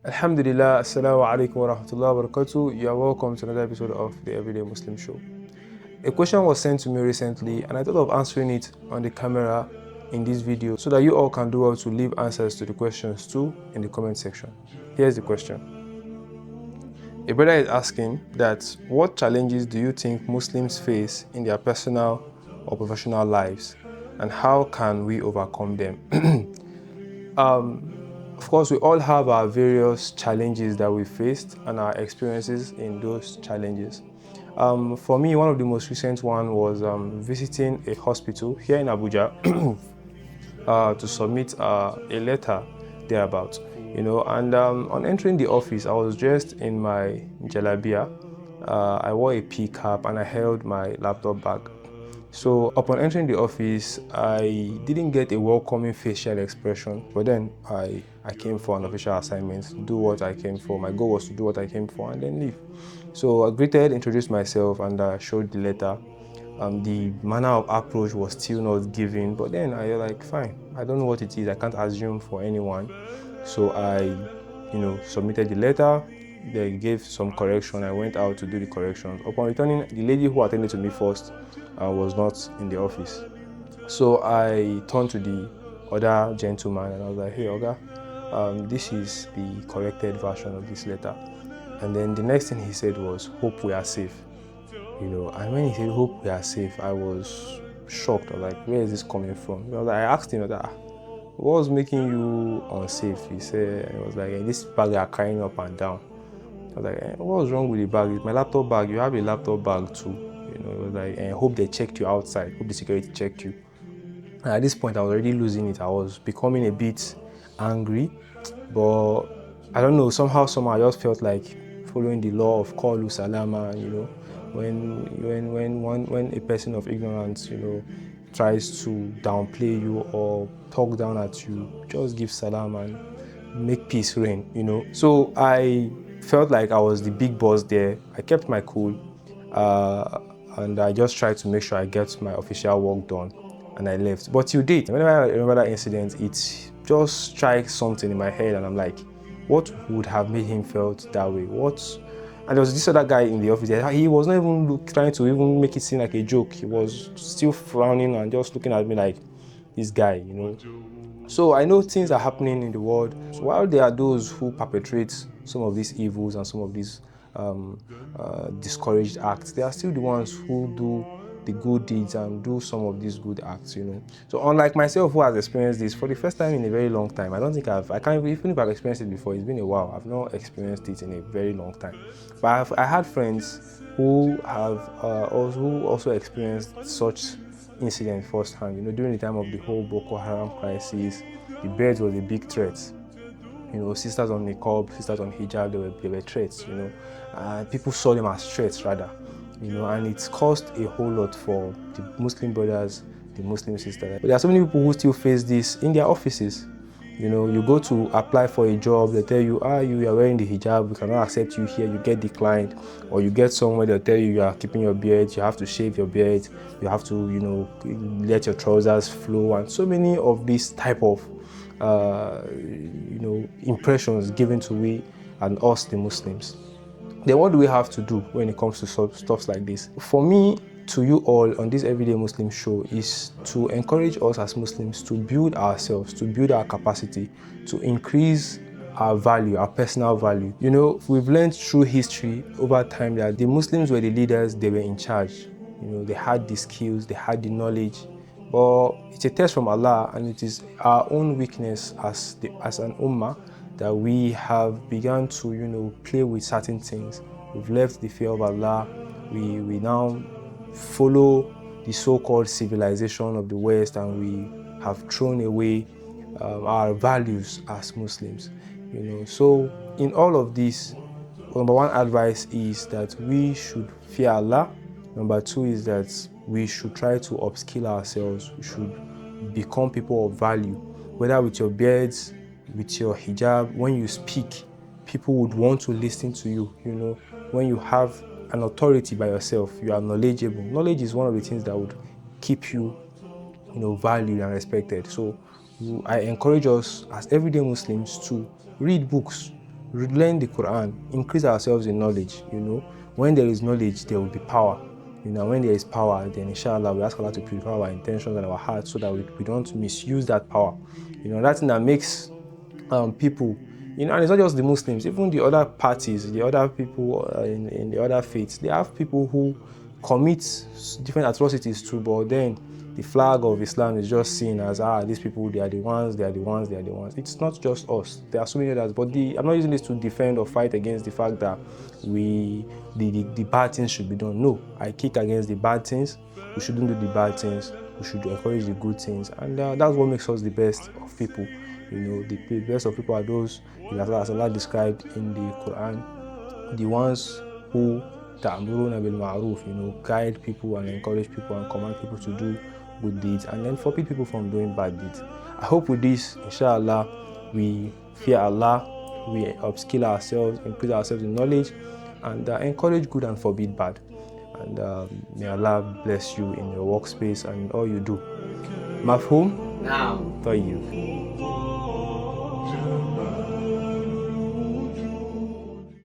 Alhamdulillah, Assalamu alaikum wa rahmatullahi wa barakatuh. You are welcome to another episode of the Everyday Muslim Show. A question was sent to me recently, and I thought of answering it on the camera in this video so that you all can do well to leave answers to the questions too in the comment section. Here's the question. A brother is asking that what challenges do you think Muslims face in their personal or professional lives, and how can we overcome them? Of course, we all have our various challenges that we faced and our experiences in those challenges. For me, one of the most recent one was visiting a hospital here in Abuja to submit a letter thereabout. And on entering the office, I was dressed in my jalabia. I wore a pea cap and I held my laptop bag. So upon entering the office, I didn't get a welcoming facial expression, but then I came for an official assignment, do what I came for. My goal was to do what I came for and then leave. So I greeted, introduced myself, and showed the letter. The manner of approach was still not given, but then I was like, fine, I don't know what it is, I can't assume for anyone. So I, submitted the letter. They gave some correction. I went out to do the corrections. Upon returning, the lady who attended to me first was not in the office. So I turned to the other gentleman and I was like, hey, Oga, this is the corrected version of this letter. And then the next thing he said was, hope we are safe. And when he said, hope we are safe, I was shocked. I was like, where is this coming from? I asked him, what was making you unsafe? He said, it was like, this bag are carrying up and down. I was like, what was wrong with the bag? It's my laptop bag. You have a laptop bag too. It was like, I hope they checked you outside. Hope the security checked you. And at this point, I was already losing it. I was becoming a bit angry, but I don't know. Somehow, I just felt like following the law of Qalu Salama. When a person of ignorance, tries to downplay you or talk down at you, just give salam and make peace reign. So I felt like I was the big boss there. I kept my cool, and I just tried to make sure I get my official work done, and I left. But till date, whenever I remember that incident, it just strikes something in my head, and I'm like, what would have made him felt that way? And there was this other guy in the office. He was not even trying to even make it seem like a joke. He was still frowning and just looking at me like, this guy, So I know things are happening in the world. So while there are those who perpetrate some of these evils and some of these discouraged acts, there are still the ones who do the good deeds and do some of these good acts, So unlike myself who has experienced this for the first time in a very long time, even if I've experienced it before, it's been a while. I've not experienced it in a very long time. But I had friends who have also experienced such incident firsthand. During the time of the whole Boko Haram crisis, the birds was a big threat. Sisters on niqab, sisters on hijab, they were threats. People saw them as threats rather. And it's caused a whole lot for the Muslim brothers, the Muslim sisters. But there are so many people who still face this in their offices. You go to apply for a job, they tell you, you are wearing the hijab, we cannot accept you here, you get declined. Or you get somewhere, they'll tell you are keeping your beard, you have to shave your beard, you have to, let your trousers flow, and so many of these type of, impressions given to we and us, the Muslims. Then what do we have to do when it comes to stuff like this? For me, to you all on this Everyday Muslim show is to encourage us as Muslims to build ourselves, to build our capacity, to increase our value, our personal value. We've learned through history over time that the Muslims were the leaders, they were in charge. They had the skills, they had the knowledge, but it's a test from Allah, and it is our own weakness as an ummah that we have begun to, play with certain things. We've left the fear of Allah. We now follow the so-called civilization of the West, and we have thrown away our values as Muslims. So in all of this, number one advice is that we should fear Allah. Number two is that we should try to upskill ourselves. We should become people of value, whether with your beards, with your hijab. When you speak, people would want to listen to you. When you have an authority by yourself, you are knowledgeable. Knowledge is one of the things that would keep you, valued and respected. So I encourage us as everyday Muslims to read books. learn the Quran, increase ourselves in knowledge. When there is knowledge, there will be power. When there is power, then inshallah we ask Allah to purify our intentions and our hearts so that we don't misuse that power. That thing that makes people, and it's not just the Muslims, even the other parties, the other people in the other faiths, they have people who commit different atrocities too, but then the flag of Islam is just seen as, these people, they are the ones. It's not just us. There are so many others, but I'm not using this to defend or fight against the fact that the bad things should be done. No, I kick against the bad things. We shouldn't do the bad things. We should encourage the good things, and that's what makes us the best of people. The best of people are those, as Allah described in the Quran, the ones who ta'muruna bil ma'ruf, guide people and encourage people and command people to do good deeds, and then forbid people from doing bad deeds. I hope with this, inshallah, we fear Allah, we upskill ourselves, increase ourselves in knowledge, and encourage good and forbid bad. And may Allah bless you in your workspace and all you do. Mafhum? Now. Tayyib.